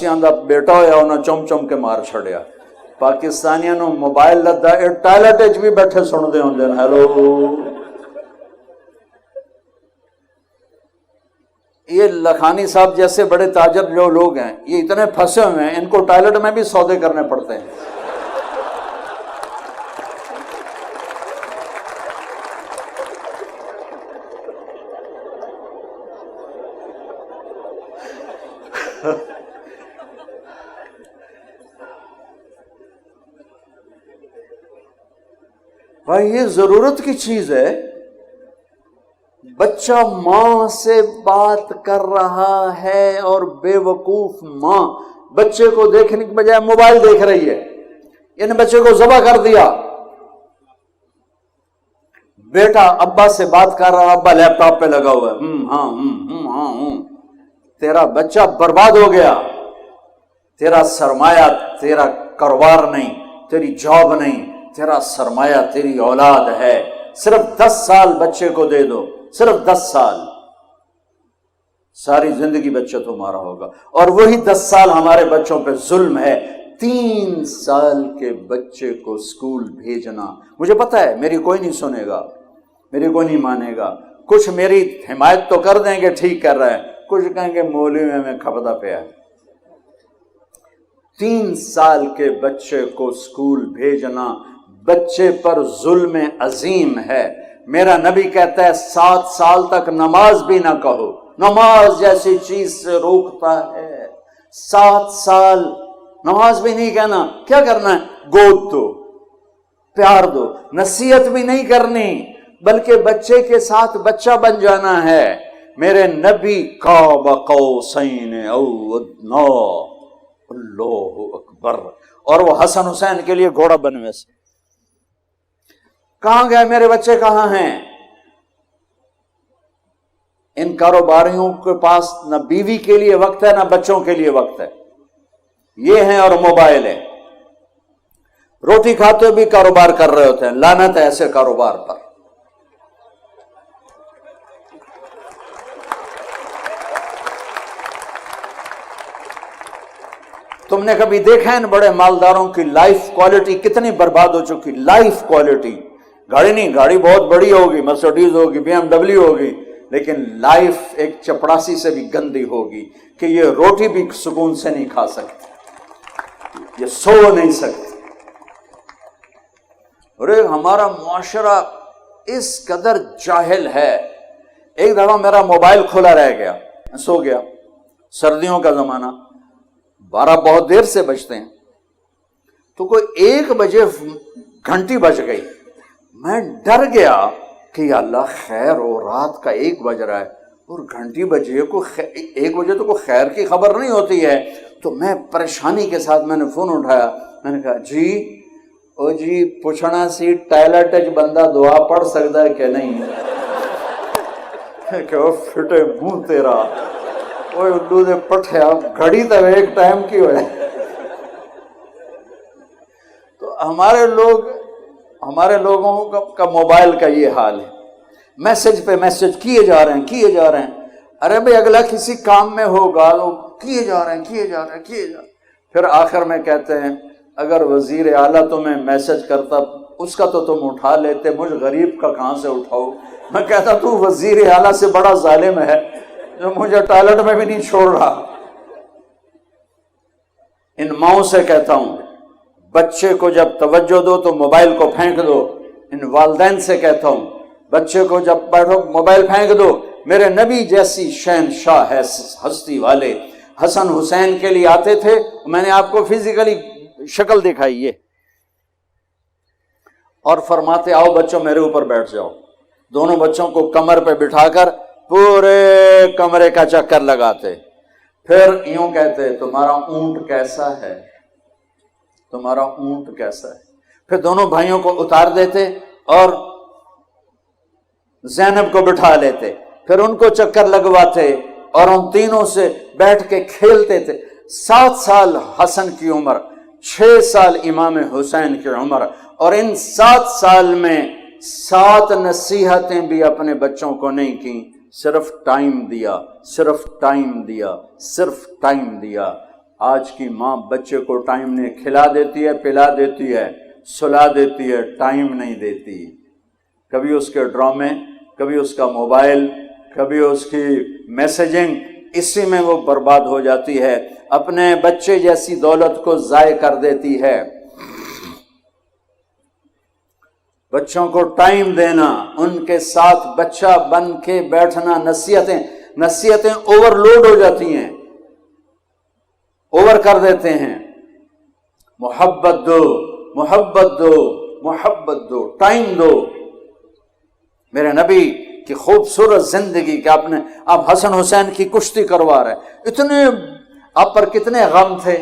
پردیسیاں دا بیٹا ہویا انہاں چم چم کے مار چھڑیا. پاکستانیاں نو موبائل لدا اے ٹائلٹ وچ بھی بیٹھے سن دے ہوندے ہیں ہیلو. یہ لکھانی صاحب جیسے بڑے تاجر جو لوگ ہیں یہ اتنے پھنسے ہوئے ہیں ان کو ٹائلٹ میں بھی سودے کرنے پڑتے ہیں. بھائی یہ ضرورت کی چیز ہے. بچہ ماں سے بات کر رہا ہے اور بے وقوف ماں بچے کو دیکھنے کے بجائے موبائل دیکھ رہی ہے. ان بچے کو ذبح کر دیا. بیٹا ابا سے بات کر رہا, ابا لیپ ٹاپ پہ لگا ہوا ہے, ہاں. تیرا بچہ برباد ہو گیا. تیرا سرمایہ تیرا کاروبار نہیں, تیری جاب نہیں, تیرا سرمایہ تیری اولاد ہے. صرف 10 سال بچے کو دے دو, صرف 10 سال, ساری زندگی بچہ تمہارا ہوگا. اور وہی 10 سال ہمارے بچوں پہ ظلم ہے. 3 سال کے بچے کو اسکول بھیجنا, مجھے پتا ہے میری کوئی نہیں سنے گا, میری کوئی نہیں مانے گا. کچھ میری حمایت تو کر دیں گے ٹھیک کر رہے ہیں, کچھ کہیں گے مولوی میں کھپتا پیا ہے. 3 سال کے بچے کو اسکول بھیجنا بچے پر ظلم عظیم ہے. میرا نبی کہتا ہے 7 سال تک نماز بھی نہ کہو, نماز جیسی چیز سے روکتا ہے. 7 سال نماز بھی نہیں کہنا. کیا کرنا ہے؟ گود دو, پیار دو, نصیحت بھی نہیں کرنی بلکہ بچے کے ساتھ بچہ بن جانا ہے. میرے نبی قاب قوسین او ادنا, اللہ اکبر. اور وہ حسن حسین کے لیے گھوڑا بنوے سے. کہاں گئے میرے بچے, کہاں ہیں؟ ان کاروباریوں کے پاس نہ بیوی کے لیے وقت ہے نہ بچوں کے لیے وقت ہے. یہ ہیں اور موبائل ہے. روٹی کھاتے بھی کاروبار کر رہے ہوتے ہیں. لعنت ہے ایسے کاروبار پر. تم نے کبھی دیکھا ان بڑے مالداروں کی لائف کوالٹی کتنی برباد ہو چکی؟ لائف کوالٹی, گاڑی نہیں, گاڑی بہت بڑی ہوگی, مرسڈیز ہوگی, BMW ہوگی, لیکن لائف ایک چپڑاسی سے بھی گندی ہوگی کہ یہ روٹی بھی سکون سے نہیں کھا سکتی, یہ سو نہیں سکتی. ارے ہمارا معاشرہ اس قدر جاہل ہے. ایک دفعہ میرا موبائل کھلا رہ گیا, سو گیا, سردیوں کا زمانہ, 12 بہت دیر سے بجتے ہیں, تو کوئی 1 بجے گھنٹی بج گئی. میں ڈر گیا کہ یا اللہ خیر ہو, رات کا 1 بج رہا ہے اور گھنٹی بجے کو 1 بجے تو کوئی خیر کی خبر نہیں ہوتی ہے. تو میں پریشانی کے ساتھ میں نے فون اٹھایا, میں نے کہا جی او جی پوچھنا سی ٹائلٹ بندہ دعا پڑھ سکتا ہے کہ نہیں؟ کہ وہ پھٹے منہ تیرا, وہ الو دے پٹھیا گھڑی تو ایک ٹائم کی ہوئے. تو ہمارے لوگوں کا موبائل کا یہ حال ہے. میسج پہ میسج کیے جا رہے ہیں. ارے بھائی اگلا کسی کام میں ہوگا, لوگ کیے جا رہے ہیں. پھر آخر میں کہتے ہیں اگر وزیر اعلیٰ تمہیں میسج کرتا اس کا تو تم اٹھا لیتے, مجھ غریب کا کہاں سے اٹھاؤ. میں کہتا تو وزیر اعلیٰ سے بڑا ظالم ہے جو مجھے ٹائلٹ میں بھی نہیں چھوڑ رہا. ان ماؤں سے کہتا ہوں بچے کو جب توجہ دو تو موبائل کو پھینک دو. ان والدین سے کہتا ہوں بچے کو جب بیٹھو موبائل پھینک دو. میرے نبی جیسی شہنشاہ ہے ہستی والے حسن حسین کے لیے آتے تھے. میں نے آپ کو فزیکلی شکل دکھائی ہے, اور فرماتے آؤ بچوں میرے اوپر بیٹھ جاؤ. دونوں بچوں کو کمر پہ بٹھا کر پورے کمرے کا چکر لگاتے. پھر یوں کہتے تمہارا اونٹ کیسا ہے, تمہارا اونٹ کیسا ہے. پھر دونوں بھائیوں کو اتار دیتے اور زینب کو بٹھا لیتے. پھر ان کو چکر لگواتے اور ان تینوں سے بیٹھ کے کھیلتے تھے. 7 سال حسن کی عمر, 6 سال امام حسین کی عمر, اور ان 7 سال میں 7 نصیحتیں بھی اپنے بچوں کو نہیں کی. صرف ٹائم دیا. آج کی ماں بچے کو ٹائم نہیں، کھلا دیتی ہے، پلا دیتی ہے، سلا دیتی ہے، ٹائم نہیں دیتی. کبھی اس کے ڈرامے، کبھی اس کا موبائل، کبھی اس کی میسیجنگ، اسی میں وہ برباد ہو جاتی ہے، اپنے بچے جیسی دولت کو ضائع کر دیتی ہے. بچوں کو ٹائم دینا، ان کے ساتھ بچہ بن کے بیٹھنا. نصیحتیں اوور لوڈ ہو جاتی ہیں، اوور کر دیتے ہیں. محبت دو، محبت دو، محبت دو، ٹائم دو. میرے نبی کی خوبصورت زندگی کہ آپ حسن حسین کی کشتی کروا رہے، اتنے آپ پر کتنے غم تھے،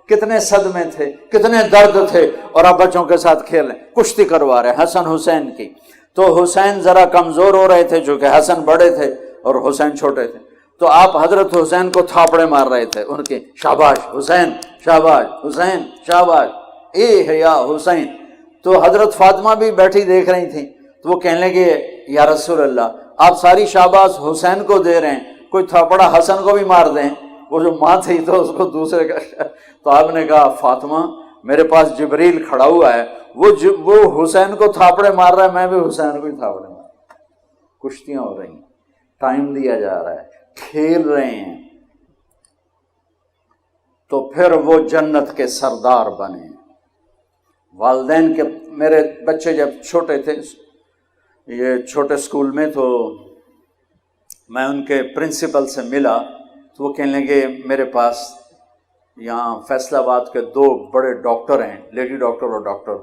کتنے صدمے تھے، کتنے درد تھے، اور آپ بچوں کے ساتھ کھیل رہے، کشتی کروا رہے حسن حسین کی. تو حسین ذرا کمزور ہو رہے تھے چونکہ حسن بڑے تھے اور حسین چھوٹے تھے، تو آپ حضرت حسین کو تھاپڑے مار رہے تھے ان کے، شاباش حسین، شاباش حسین، شاباش، اے ہے یا حسین. تو حضرت فاطمہ بھی بیٹھی دیکھ رہی تھیں، تو وہ کہنے لگے یا رسول اللہ آپ ساری شاباش حسین کو دے رہے ہیں، کوئی تھاپڑا حسن کو بھی مار دیں. وہ جو ماں تھی تو اس کو دوسرے کا. تو آپ نے کہا فاطمہ میرے پاس جبریل کھڑا ہوا ہے، وہ حسین کو تھاپڑے مار رہا ہے، میں بھی حسین کو ہی تھاپڑے مار رہا ہوں. کشتیاں ہو رہی ہیں، ٹائم دیا جا رہا ہے، کھیل رہے ہیں. تو پھر وہ جنت کے سردار بنے. والدین کے، میرے بچے جب چھوٹے تھے، یہ چھوٹے اسکول میں، تو میں ان کے پرنسپل سے ملا، تو وہ کہنے لگے میرے پاس یہاں فیصل آباد کے 2 بڑے ڈاکٹر ہیں، لیڈی ڈاکٹر اور ڈاکٹر،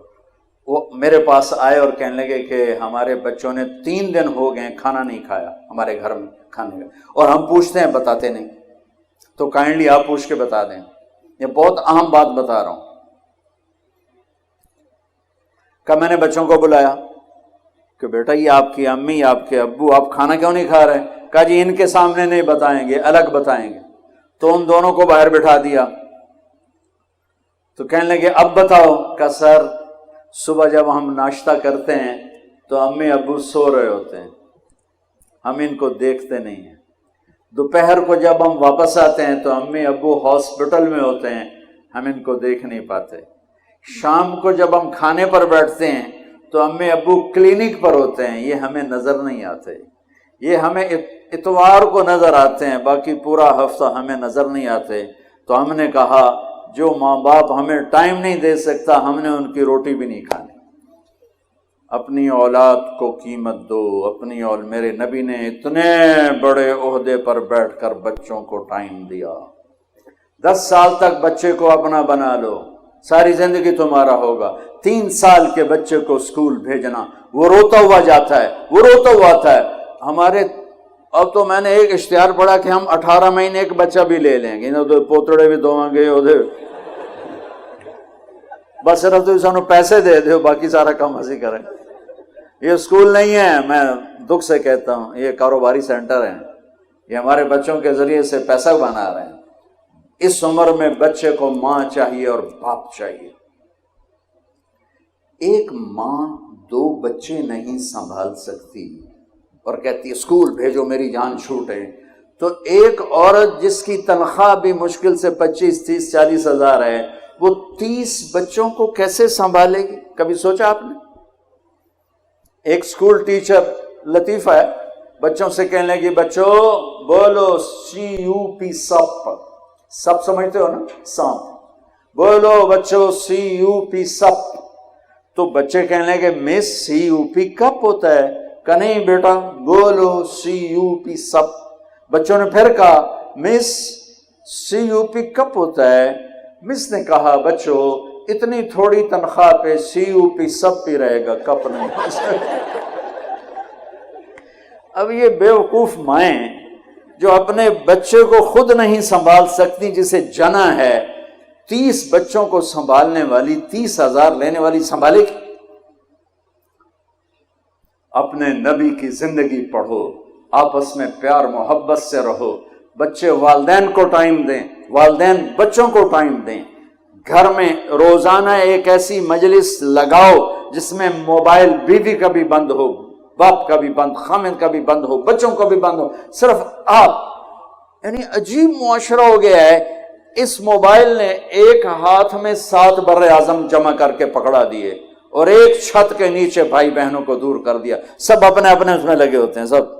وہ میرے پاس آئے اور کہنے لگے کہ ہمارے بچوں نے 3 دن ہو گئے کھانا نہیں کھایا ہمارے گھر میں کھانے کا، اور ہم پوچھتے ہیں بتاتے نہیں، تو کائنڈلی آپ پوچھ کے بتا دیں. یہ بہت اہم بات بتا رہا ہوں. کہ میں نے بچوں کو بلایا کہ بیٹا یہ آپ کی امی، آپ کے ابو، آپ کھانا کیوں نہیں کھا رہے؟ کہا جی ان کے سامنے نہیں بتائیں گے، الگ بتائیں گے. تو ان دونوں کو باہر بٹھا دیا. تو کہنے لگے اب بتاؤ. کہ سر صبح جب ہم ناشتہ کرتے ہیں تو امی ابو سو رہے ہوتے ہیں، ہم ان کو دیکھتے نہیں ہیں. دوپہر کو جب ہم واپس آتے ہیں تو امی ابو ہاسپٹل میں ہوتے ہیں، ہم ان کو دیکھ نہیں پاتے. شام کو جب ہم کھانے پر بیٹھتے ہیں تو امی ابو کلینک پر ہوتے ہیں، یہ ہمیں نظر نہیں آتے. یہ ہمیں اتوار کو نظر آتے ہیں، باقی پورا ہفتہ ہمیں نظر نہیں آتے. تو ہم نے کہا جو ماں باپ ہمیں ٹائم نہیں دے سکتا، ہم نے ان کی روٹی بھی نہیں کھانی. اپنی اولاد کو قیمت دو. میرے نبی نے اتنے بڑے عہدے پر بیٹھ کر بچوں کو ٹائم دیا. 10 سال تک بچے کو اپنا بنا لو، ساری زندگی تمہارا ہوگا. 3 سال کے بچے کو اسکول بھیجنا، وہ روتا ہوا جاتا ہے، وہ روتا ہوا آتا ہے. ہمارے اب تو میں نے ایک اشتہار پڑھا کہ ہم 18 مہینے ایک بچہ بھی لے لیں گے، ادھر پوتڑے بھی دوں گے، ادھر بس صرف تو سانو پیسے دے دو، باقی سارا کام ہنسی کریں. یہ اسکول نہیں ہے، میں دکھ سے کہتا ہوں، یہ کاروباری سینٹر ہیں. یہ ہمارے بچوں کے ذریعے سے پیسہ بنا رہے ہیں. اس عمر میں بچے کو ماں چاہیے اور باپ چاہیے. ایک ماں 2 بچے نہیں سنبھال سکتی اور کہتی ہے اسکول بھیجو میری جان چھوٹے. تو ایک عورت جس کی تنخواہ بھی مشکل سے 25, 30, 40 ہزار ہے، وہ 30 بچوں کو کیسے سنبھالے گی؟ کبھی سوچا آپ نے؟ ایک اسکول ٹیچر لطیفہ ہے، بچوں سے کہنے لگی بچوں بولو CUP سپ. سپ سمجھتے ہو نا، سانپ. بولو بچوں CUP سپ. تو بچے کہنے لگے مس CUP کپ ہوتا ہے. کہ نہیں بیٹا بولو CUP سپ. بچوں نے پھر کہا مس CUP کپ ہوتا ہے. مس نے کہا بچوں اتنی تھوڑی تنخواہ پہ CUP سب پی رہے گا، کپ نہیں. اب یہ بیوقوف مائیں جو اپنے بچے کو خود نہیں سنبھال سکتی، جسے جنا ہے 30 بچوں کو سنبھالنے والی، 30,000 لینے والی سنبھالے گی؟ اپنے نبی کی زندگی پڑھو، آپس میں پیار محبت سے رہو. بچے والدین کو ٹائم دیں، والدین بچوں کو ٹائم دیں. گھر میں روزانہ ایک ایسی مجلس لگاؤ جس میں موبائل بیوی کا بھی بند ہو، باپ کا بھی بند، خامد کا بھی بند ہو، بچوں کا بھی بند ہو، صرف آپ. یعنی عجیب معاشرہ ہو گیا ہے. اس موبائل نے ایک ہاتھ میں 7 بر اعظم جمع کر کے پکڑا دیے اور ایک چھت کے نیچے بھائی بہنوں کو دور کر دیا، سب اپنے اپنے اس میں لگے ہوتے ہیں سب۔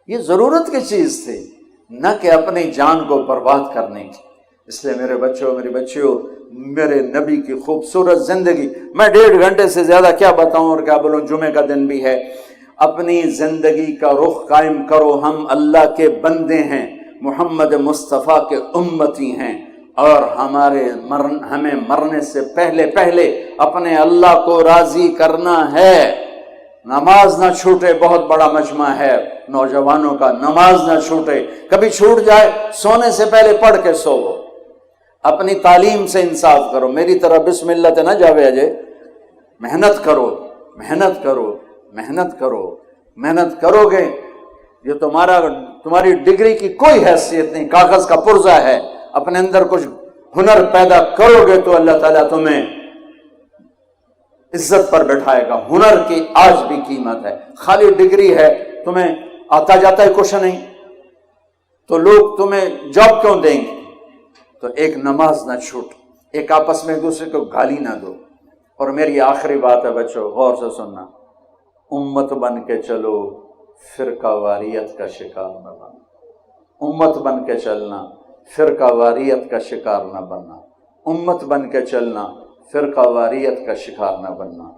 یہ ضرورت کی چیز تھی، نہ کہ اپنی جان کو برباد کرنے کی۔ اس لیے میرے بچوں، میری بچیوں، میرے نبی کی خوبصورت زندگی، میں 1.5 گھنٹے سے زیادہ کیا بتاؤں اور کیا بولوں، جمعے کا دن بھی ہے۔ اپنی زندگی کا رخ قائم کرو، ہم اللہ کے بندے ہیں، محمد مصطفیٰ کے امتی ہیں، اور ہمیں مرنے سے پہلے اپنے اللہ کو راضی کرنا ہے۔ نماز نہ چھوٹے، بہت بڑا مجمع ہے نوجوانوں کا، نماز نہ چھوٹے، کبھی چھوٹ جائے سونے سے پہلے پڑھ کے سوو، اپنی تعلیم سے انصاف کرو، میری طرح بسم اللہ تے نہ جاوے اجے، محنت کرو، محنت کرو، محنت کرو، محنت کرو گے، یہ تمہاری ڈگری کی کوئی حیثیت نہیں، کاغذ کا پرزہ ہے، اپنے اندر کچھ ہنر پیدا کرو گے تو اللہ تعالیٰ تمہیں عزت پر بٹھائے گا۔ ہنر کی آج بھی قیمت ہے، خالی ڈگری ہے، تمہیں آتا جاتا ہے کچھ نہیں تو لوگ تمہیں جاب کیوں دیں گے؟ تو ایک نماز نہ چھوٹ، ایک آپس میں ایک دوسرے کو گالی نہ دو۔ اور میری آخری بات ہے بچوں، غور سے سننا، امت بن کے چلو، فرقہ واریت کا شکار نہ بننا۔ امت بن کے چلنا، فرقہ واریت کا شکار نہ بننا۔ امت بن کے چلنا، فرقہ واریت کا شکار نہ بننا۔